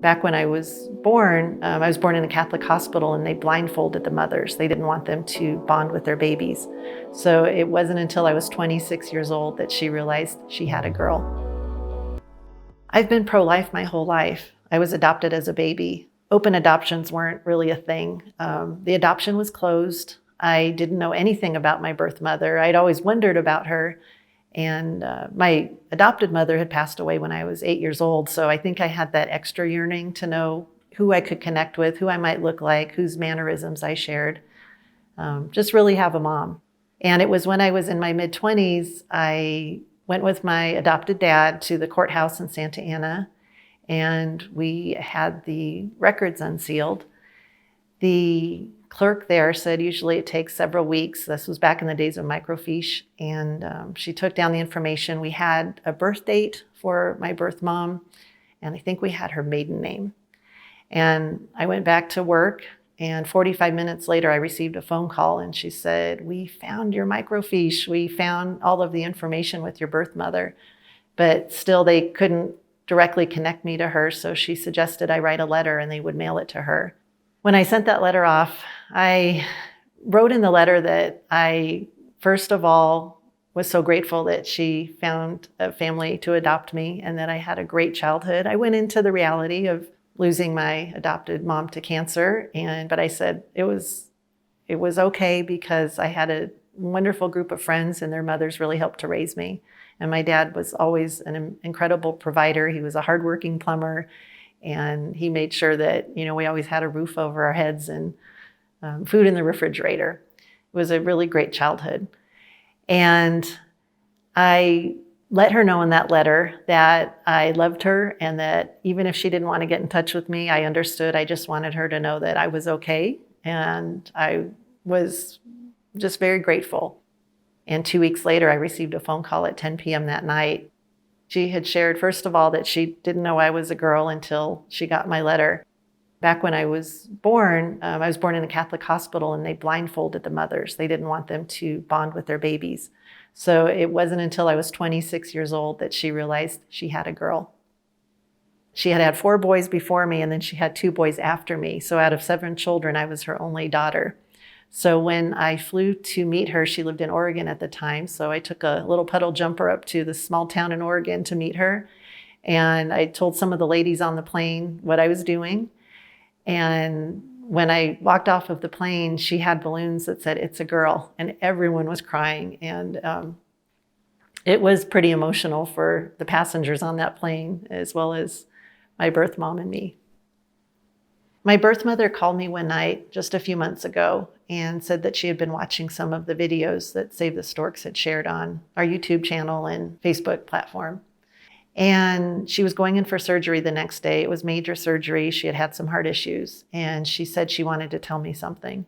Back when I was born in a Catholic hospital, and they blindfolded the mothers. They didn't want them to bond with their babies. So it wasn't until I was 26 years old that she realized she had a girl. I've been pro-life my whole life. I was adopted as a baby. Open adoptions weren't really a thing. The adoption was closed. I didn't know anything about my birth mother. I'd always wondered about her. And my adopted mother had passed away when I was 8 years old. So I think I had that extra yearning to know who I could connect with, who I might look like, whose mannerisms I shared. Just really have a mom. And it was when I was in my mid-20s, I went with my adopted dad to the courthouse in Santa Ana, and we had the records unsealed. The clerk there said usually it takes several weeks. This was back in the days of microfiche. And she took down the information. We had a birth date for my birth mom, and I think we had her maiden name. And I went back to work, and 45 minutes later, I received a phone call, and she said, "We found your microfiche. We found all of the information with your birth mother." But still, they couldn't directly connect me to her, so she suggested I write a letter and they would mail it to her. When I sent that letter off, I wrote in the letter that I, first of all, was so grateful that she found a family to adopt me and that I had a great childhood. I went into the reality of losing my adopted mom to cancer, but I said it was okay because I had a wonderful group of friends and their mothers really helped to raise me. And my dad was always an incredible provider. He was a hardworking plumber. And he made sure that, we always had a roof over our heads and food in the refrigerator. It was a really great childhood. And I let her know in that letter that I loved her and that even if she didn't want to get in touch with me, I understood. I just wanted her to know that I was okay. And I was just very grateful. And 2 weeks later, I received a phone call at 10 p.m. that night. She had shared, first of all, that she didn't know I was a girl until she got my letter. Back when I was born in a Catholic hospital, and they blindfolded the mothers. They didn't want them to bond with their babies. So it wasn't until I was 26 years old that she realized she had a girl. She had had 4 boys before me, and then she had 2 boys after me. So out of 7 children, I was her only daughter. So when I flew to meet her, she lived in Oregon at the time. So I took a little puddle jumper up to the small town in Oregon to meet her. And I told some of the ladies on the plane what I was doing. And when I walked off of the plane, she had balloons that said, "It's a girl." And everyone was crying. And it was pretty emotional for the passengers on that plane, as well as my birth mom and me. My birth mother called me one night just a few months ago and said that she had been watching some of the videos that Save the Storks had shared on our YouTube channel and Facebook platform. And she was going in for surgery the next day. It was major surgery. She had had some heart issues, and she said she wanted to tell me something.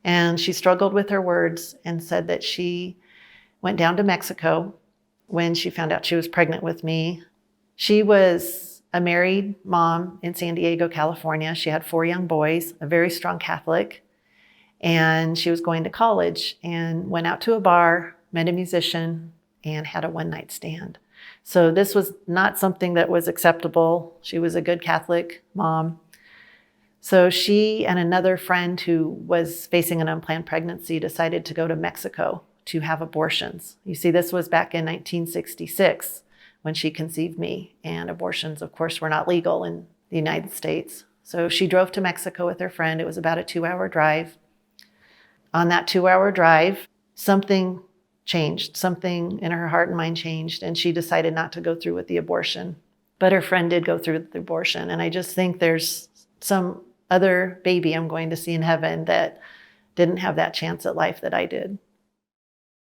And she struggled with her words and said that she went down to Mexico when she found out she was pregnant with me. She was a married mom in San Diego, California. She had 4 young boys, a very strong Catholic, and she was going to college and went out to a bar, met a musician, and had a one-night stand. So this was not something that was acceptable. She was a good Catholic mom. So she and another friend who was facing an unplanned pregnancy decided to go to Mexico to have abortions. You see, this was back in 1966 when she conceived me, and abortions, of course, were not legal in the United States. So she drove to Mexico with her friend. It was about a 2-hour drive. On that 2-hour drive, something changed. Something in her heart and mind changed, and she decided not to go through with the abortion. But her friend did go through with the abortion, and I just think there's some other baby I'm going to see in heaven that didn't have that chance at life that I did.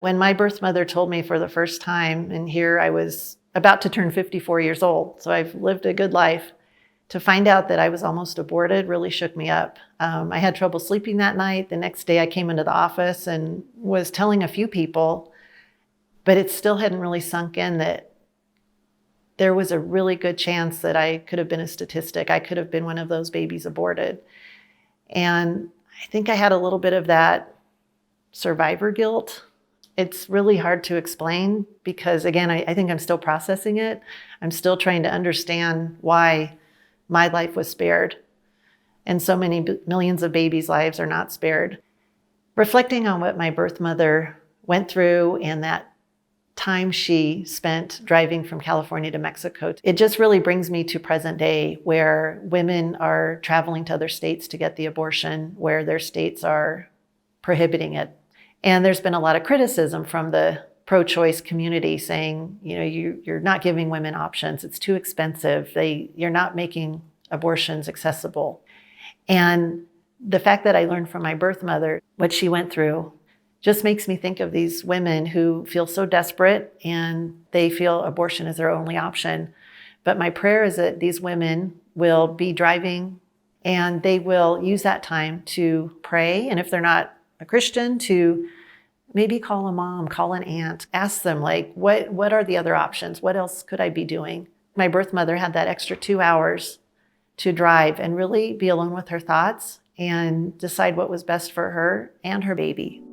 When my birth mother told me for the first time, and here I was about to turn 54 years old, so I've lived a good life, to find out that I was almost aborted really shook me up. I had trouble sleeping that night. The next day I came into the office and was telling a few people, but it still hadn't really sunk in that there was a really good chance that I could have been a statistic. I could have been one of those babies aborted. And I think I had a little bit of that survivor guilt. It's really hard to explain because, again, I think I'm still processing it. I'm still trying to understand why my life was spared. And so many millions of babies' lives are not spared. Reflecting on what my birth mother went through and that time she spent driving from California to Mexico, it just really brings me to present day, where women are traveling to other states to get the abortion, where their states are prohibiting it. And there's been a lot of criticism from the pro-choice community saying, you're not giving women options. It's too expensive. You're not making abortions accessible. And the fact that I learned from my birth mother what she went through just makes me think of these women who feel so desperate and they feel abortion is their only option. But my prayer is that these women will be driving and they will use that time to pray. And if they're not a Christian, to maybe call a mom, call an aunt, ask them, like, what are the other options? What else could I be doing? My birth mother had that extra 2 hours to drive and really be alone with her thoughts and decide what was best for her and her baby.